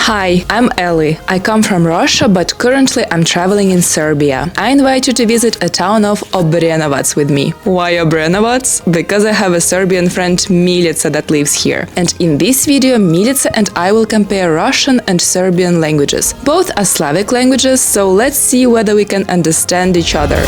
Hi, I'm Ellie. I come from Russia, but currently I'm traveling in Serbia. I invite you to visit a town of Obrenovac with me. Why Obrenovac? Because I have a Serbian friend Milica that lives here. And in this video, Milica and I will compare Russian and Serbian languages. Both are Slavic languages, so let's see whether we can understand each other.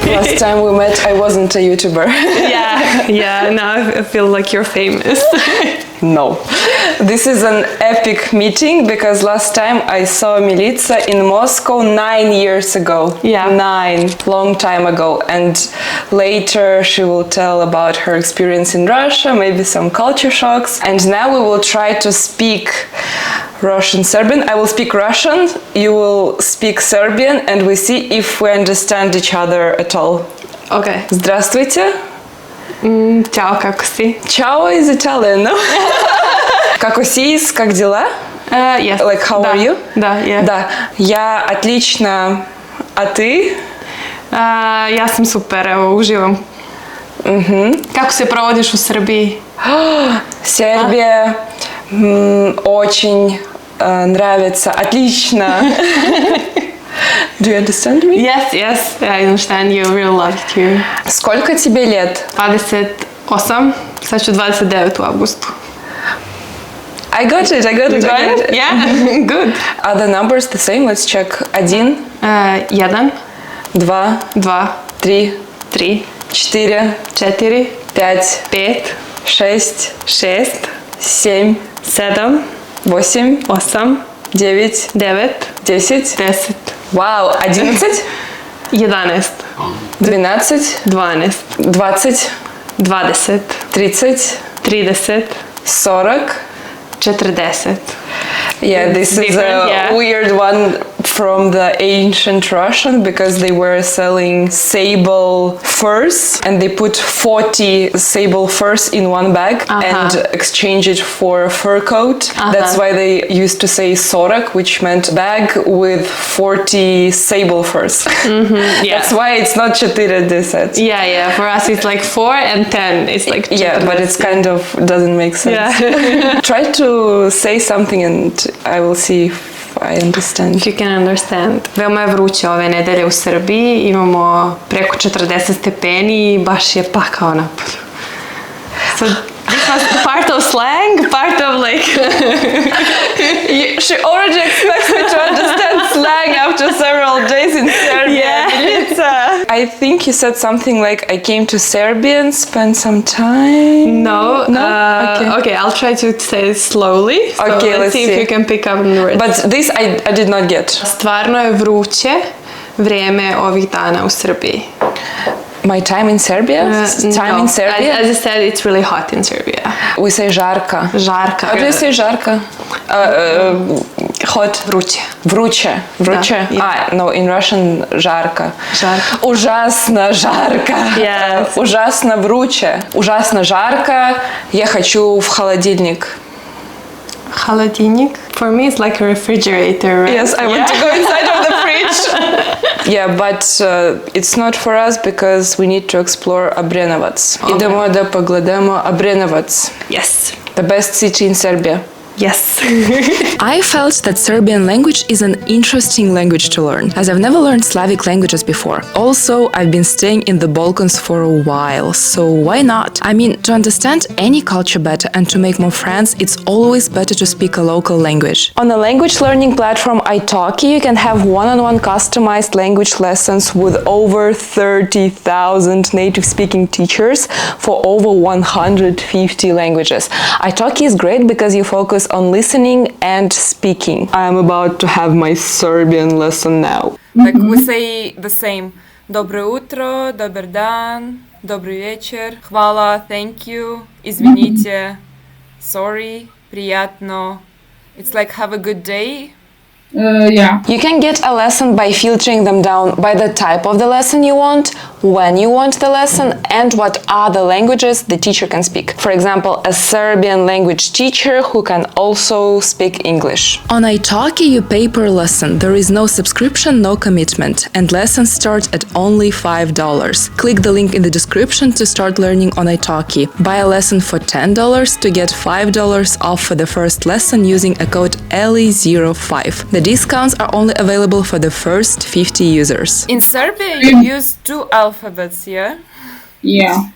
Last time we met, I wasn't a YouTuber. Yeah, now I feel like you're famous. No. This is an epic meeting because last time I saw Milica in Moscow 9 years ago. Yeah. 9, long time ago. And later she will tell about her experience in Russia, maybe some culture shocks. And now we will try to speak Russian, Serbian. I will speak Russian, you will speak Serbian, and we see if we understand each other at all. Okay. Здравствуйте. Ciao, kako si? Ciao is Italian, no? Kako si, как дела? Yes. Like, how are you? Да, yeah. Да, я отлично. А ты? Ja sam super, evo, uživam. Kako se provodiš u Srbiji? Сербия очень нравится. Отлично. Do you understand me? Yes, I understand you, really love it here. Сколько тебе лет? 28, sad ću 29 u avgustu. I got it. Yeah, good. Are the numbers the same? Let's check. 1, 1, 2, 2, 3, 3, 4, 4, 5, 5, 6, 6, 7, 7, 8, 8, 9, 9, 10. 10, Вау, 11, 11, 12, 12, 20, 20, 30, 30, 40. 40. Yeah, this is a weird one from the ancient Russian because they were selling sable furs and they put 40 sable furs in one bag and exchange it for a fur coat. That's why they used to say 40, which meant bag with 40 sable furs. Yeah. That's why it's not 4, they said. Yeah. For us it's like 4 and 10. It's like 4. Yeah, but it's kind of doesn't make sense. Yeah. Try to say something and I will see if I understand. If you can understand. Veoma je vruće ove nedelje u Srbiji. Imamo preko 40 stepeni i baš je pakao napolju. So this was part of slang, part of like... She already expects me to understand slang after several days in Serbia. Yeah. I think you said something like, I came to Serbia and spent some time. No? Okay, I'll try to say it slowly. So let's see if you can pick up on the words. But this I did not get. Stvarno je vruće vrijeme ovih dana u Srbiji. My time in Serbia? In Serbia? As I said, it's really hot in Serbia. We say žarka. Žarka. How do you say žarka? Hot. Vruće. Vruće? No, in Russian žarka. Žarka. Ужасно жарко. Yes. Ужасно вруче. Ужасно жарко. Я хочу в холодильник. Холодильник? For me, it's like a refrigerator, right? Yes, I want to go inside of the fridge. Yeah, but it's not for us because we need to explore Obrenovac. Idemo da pogledamo Obrenovac. Yes. The best city in Serbia. Yes. I felt that Serbian language is an interesting language to learn, as I've never learned Slavic languages before. Also, I've been staying in the Balkans for a while, so why not? I mean, to understand any culture better and to make more friends, it's always better to speak a local language. On the language learning platform italki, you can have one-on-one customized language lessons with over 30,000 native-speaking teachers for over 150 languages. Italki is great because you focus on listening and speaking. I am about to have my Serbian lesson now. Like we say the same. Dobro utro, dobar dan, dobri večer, hvala, thank you, izvinite, sorry, prijatno. It's like have a good day, Yeah. You can get a lesson by filtering them down by the type of the lesson you want, when you want the lesson, and what other languages the teacher can speak. For example, a Serbian language teacher who can also speak English. On italki you pay per lesson. There is no subscription, no commitment, and lessons start at only $5. Click the link in the description to start learning on italki. Buy a lesson for $10 to get $5 off for the first lesson using a code ELI05. The discounts are only available for the first 50 users. In Serbia, you use 2 alphabets, yeah? Yeah.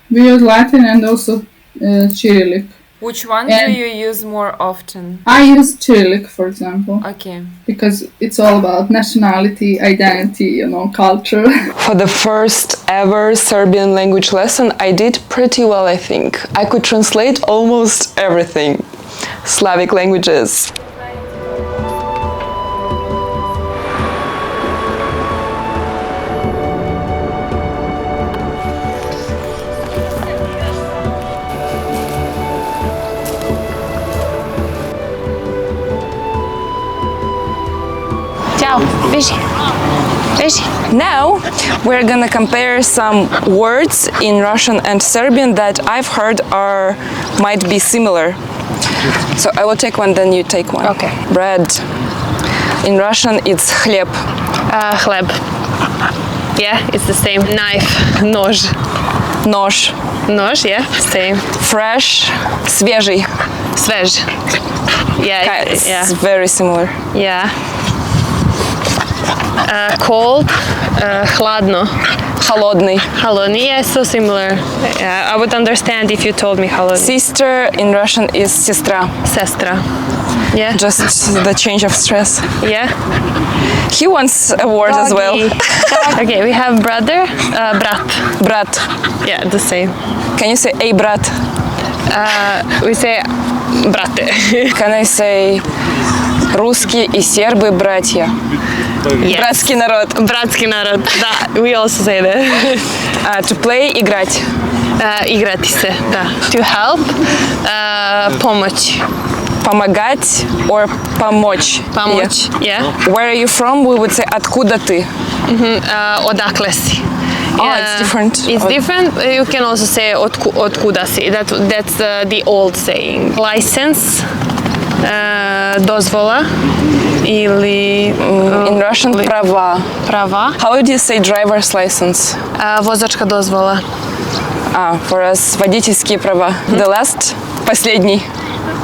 We use Latin and also Cyrillic. Which one do you use more often? I use Cyrillic, for example. Okay. Because it's all about nationality, identity, culture. For the first ever Serbian language lesson, I did pretty well, I think. I could translate almost everything. Slavic languages. Now we're gonna compare some words in Russian and Serbian that I've heard might be similar. So I will take one, then you take one. Okay. Bread. In Russian it's хлеб. Хлеб. Yeah, it's the same. Knife. Нож. Нож. Нож, yeah, same. Fresh. Свежий. Свеж. Yeah, It's very similar. Yeah. Cold. Хладно. Холодный. Холодный, yeah, so similar. Yeah, I would understand if you told me холодный. Sister in Russian is сестра. Сестра. Yeah. Just the change of stress. Yeah. He wants a word as well. Okay, we have brother, brat. Brat. Yeah, the same. Can you say эй, брат? We say brate. Can I say русские и сербы братья? Yes. Братский народ. Братский народ. Да, we also say that. To play, играть. Играть се, да. To help, помочь. Помогать or помочь. Помочь, yeah. Where are you from? We would say откуда ты. Odakle si. Oh, it's different. It's different. You can also say откуда si. That's the old saying. License, дозвола, или... In Russian, права. Права. How would you say driver's license? Возачка дозвола. For us, водительские права. The last, последний.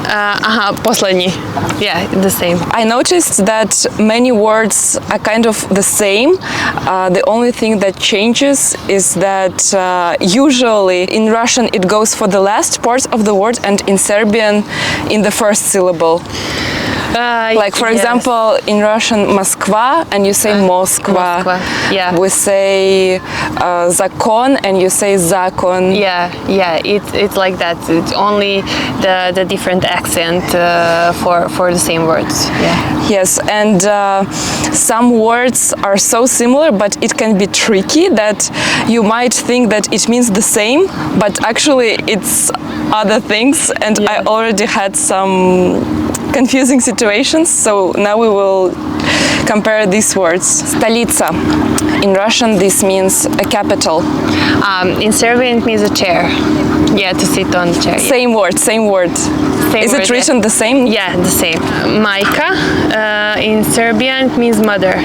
Ага, последний. Yeah, the same. I noticed that many words are kind of the same. The only thing that changes is that usually in Russian it goes for the last part of the word and in Serbian in the first syllable. Like for example, in Russian Moskva and you say Moskva. Yeah. We say zakon and you say zakon. Yeah, it's like that. It's only the different accent for the same words. Yeah. Yes, and some words are so similar, but it can be tricky that you might think that it means the same, but actually it's other things, and I already had some confusing situations, so now we will compare these words. Stolica. In Russian this means a capital. In Serbian it means a chair. Yeah, to sit on the chair. Same word, same word. Is it written the same? Yeah, the same. Majka, in Serbian it means mother.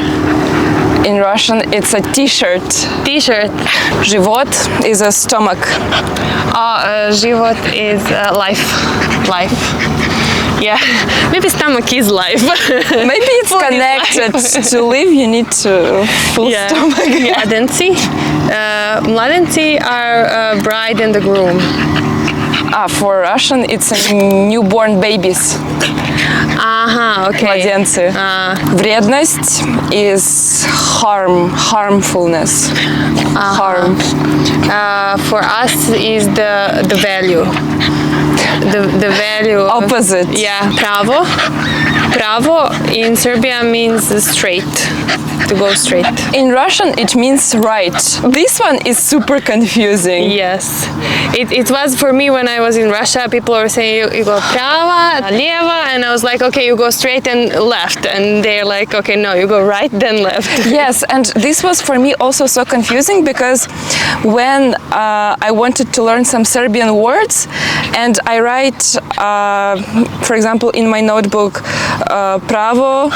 In Russian it's a t-shirt. T-shirt. Живот is a stomach. Живот is life. Life. Yeah, maybe stomach is life. Maybe it's connected. To live you need to full stomach. Mladenci. Mladenci are bride and the groom. For Russian it's a newborn babies. Okay. Младенцы. Вредность is harmfulness. Harm. For us is the value. The value. Opposite. Yeah. Pravo. Pravo in Serbia means straight. to go straight. In Russian, it means right. This one is super confusing. Yes, it was for me when I was in Russia. People were saying you go права, лево, and I was like, okay, you go straight and left, and they're like, okay, no, you go right then left. Yes, and this was for me also so confusing because when I wanted to learn some Serbian words and I write, for example, in my notebook, pravo,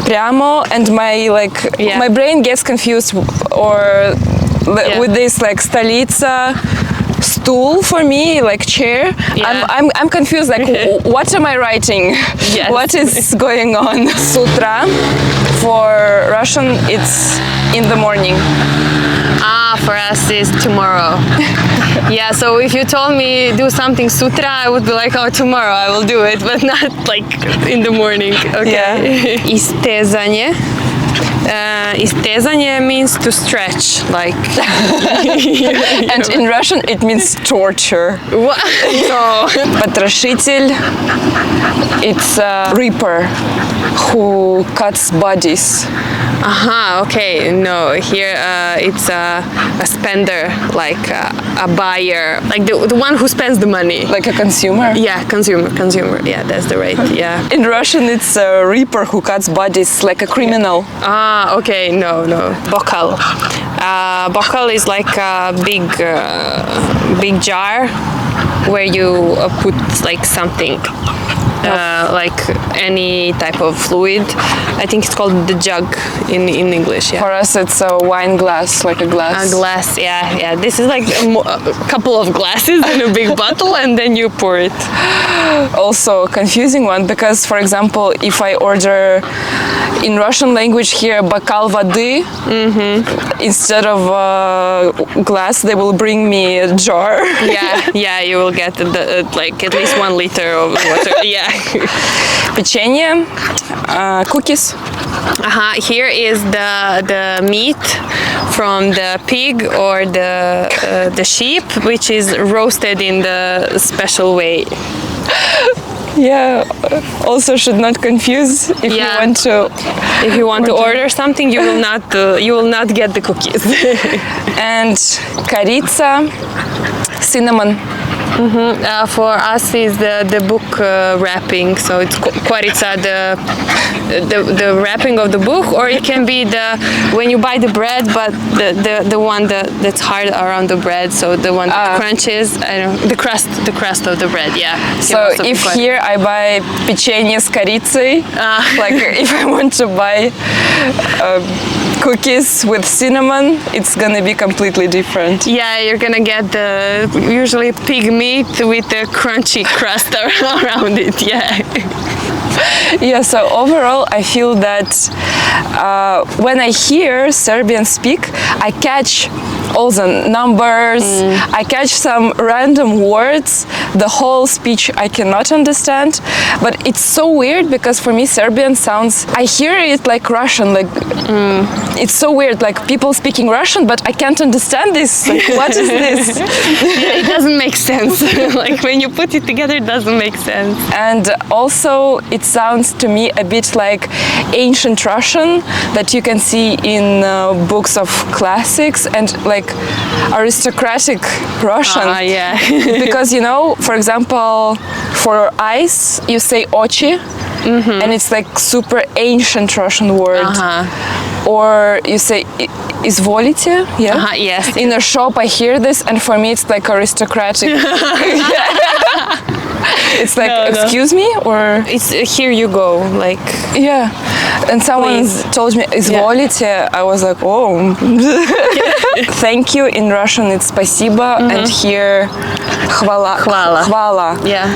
прямо, and my brain gets confused or with this like stolica, stool for me, like chair. Yeah. I'm confused, like what am I writing? Yes. What is going on? С утра for Russian it's in the morning. For us is tomorrow. Yeah, so if you told me do something sutra, I would be like, oh, tomorrow I will do it, but not like in the morning. Okay. Yeah. Istezanje. Istezanje means to stretch, like. And in Russian it means torture. What? No. Потрошитель, it's a reaper who cuts bodies. Aha, okay. No, here it's a spender, like a buyer, like the one who spends the money. Like a consumer? Yeah, consumer. Yeah, that's the right. Yeah. In Russian it's a reaper who cuts bodies, like a criminal. Ah, okay. No. Bokal. Bokal is like a big jar where you put like something. Like any type of fluid. I think it's called the jug in English. Yeah. For us it's a wine glass, like a glass. A glass, yeah. This is like a couple of glasses in a big bottle and then you pour it. Also a confusing one because, for example, if I order in Russian language here бокал воды, instead of a glass they will bring me a jar. Yeah, you will get like at least 1 liter of water. Yeah. Печенье, cookies. Here is the meat from the pig or the sheep, which is roasted in the special way. Yeah, also should not confuse if you want to order something, you will not get the cookies. And корица, cinnamon. For us is the book wrapping, so it's kvarica, the wrapping of the book, or it can be when you buy the bread, but the one that's hard around the bread, so the one that crunches, the crust of the bread. Yeah. So if here I buy печенье с корицей, like if I want to buy cookies with cinnamon, it's gonna be completely different. Yeah, you're gonna get the usually pig meat with the crunchy crust around it. Yeah, so overall I feel that when I hear Serbian speak, I catch all the numbers, I catch some random words, the whole speech I cannot understand, but it's so weird because for me Serbian sounds, I hear it like Russian, like it's so weird, like people speaking Russian, but I can't understand this, like, what is this? Yeah, it doesn't make sense. Like when you put it together, it doesn't make sense. And also it sounds to me a bit like ancient Russian that you can see in books of classics and like aristocratic Russian. Yeah. Because for example, for eyes you say очи, and it's like super ancient Russian word. Or you say изволите, yeah? Yes. In a shop I hear this and for me it's like aristocratic. It's like, excuse me, or it's here you go, like yeah. And someone told me изволите, I was like, oh. Thank you in Russian it's спасибо, and here хвала. Yeah.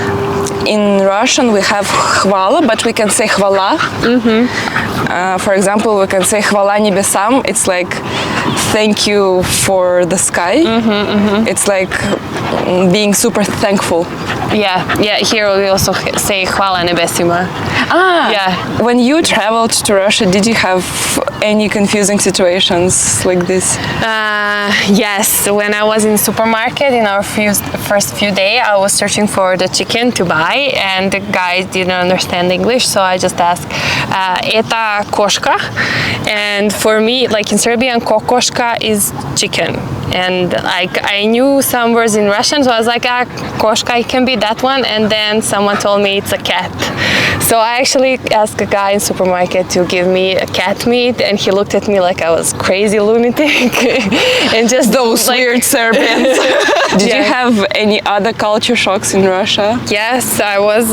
In Russian we have хвала, but we can say хвала. For example, we can say хвала небесам. It's like thank you for the sky. It's like being super thankful. Yeah. Here we also say хвала небесima. Yeah. When you traveled to Russia, did you have any confusing situations like this? Yes, when I was in supermarket in our first few days, I was searching for the chicken to buy, and the guy didn't understand English, so I just asked, "Eta koška?" And for me, like in Serbian, kokoška is chicken. And like I knew some words in Russian, so I was like, koška, it can be that one. And then someone told me it's a cat. So I actually asked a guy in supermarket to give me a cat meat, and he looked at me like I was crazy lunatic. And just Those weird Serbians. Did you have any other culture shocks in Russia? Yes, I was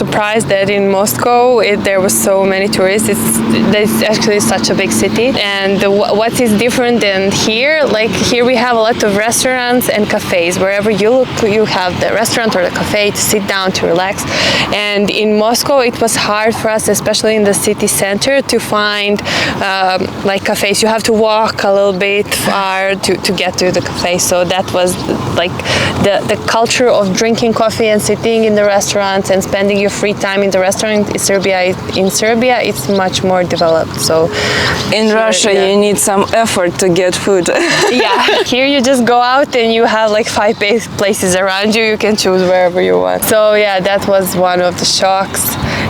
surprised that in Moscow there was so many tourists. It's actually such a big city, and what is different than here? Like here we have a lot of restaurants and cafes. Wherever you look, you have the restaurant or the cafe to sit down to relax. And in Moscow, it was hard for us, especially in the city center, to find like cafes. You have to walk a little bit far to get to the cafe. So that was like the culture of drinking coffee and sitting in the restaurants and spending your free time in the restaurant in Serbia, it's much more developed. So in Russia, you need some effort to get food. Yeah, here you just go out and you have like 5 places around you. You can choose wherever you want. So yeah, that was one of the shocks,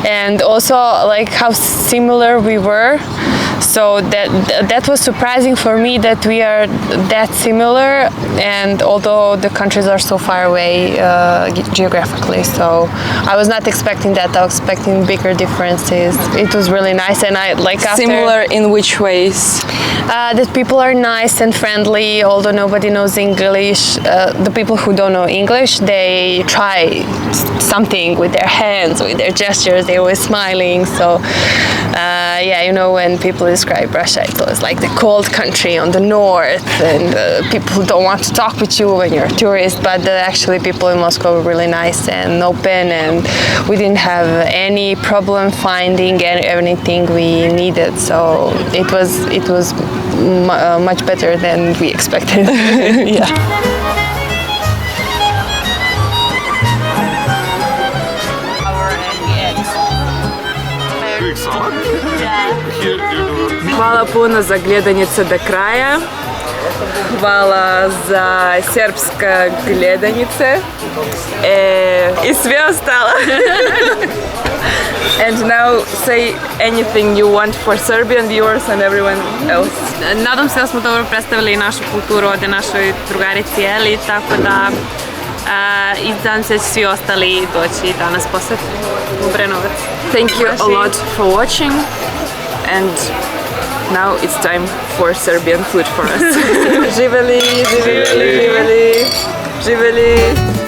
and also like how similar we were. So that was surprising for me that we are that similar, and although the countries are so far away geographically, so I was not expecting that. I was expecting bigger differences. It was really nice, and I like after Similar in which ways? that people are nice and friendly, although nobody knows English. The people who don't know English, they try something with their hands, with their gestures. They're always smiling. So yeah, you know, when people describe Russia, it's always like the cold country on the north, and people don't want to talk with you when you're a tourist. But actually, people in Moscow were really nice and open, and we didn't have any problem finding anything we needed. So it was much better than we expected. Yeah. Hvala puno za gledaње do kraja. Hvala za srpska gledaње i sve ostalo. And now say anything you want for Serbian viewers and everyone else. Nadam se da smo dobro predstavili našu kulturu ovdje našoj drugarici Eli, tako da i nadam se da će svi ostali doći danas posjetiti Obrenovac. Thank you a lot for watching, and now it's time for Serbian food for us. Živeli, živeli, živeli, živeli.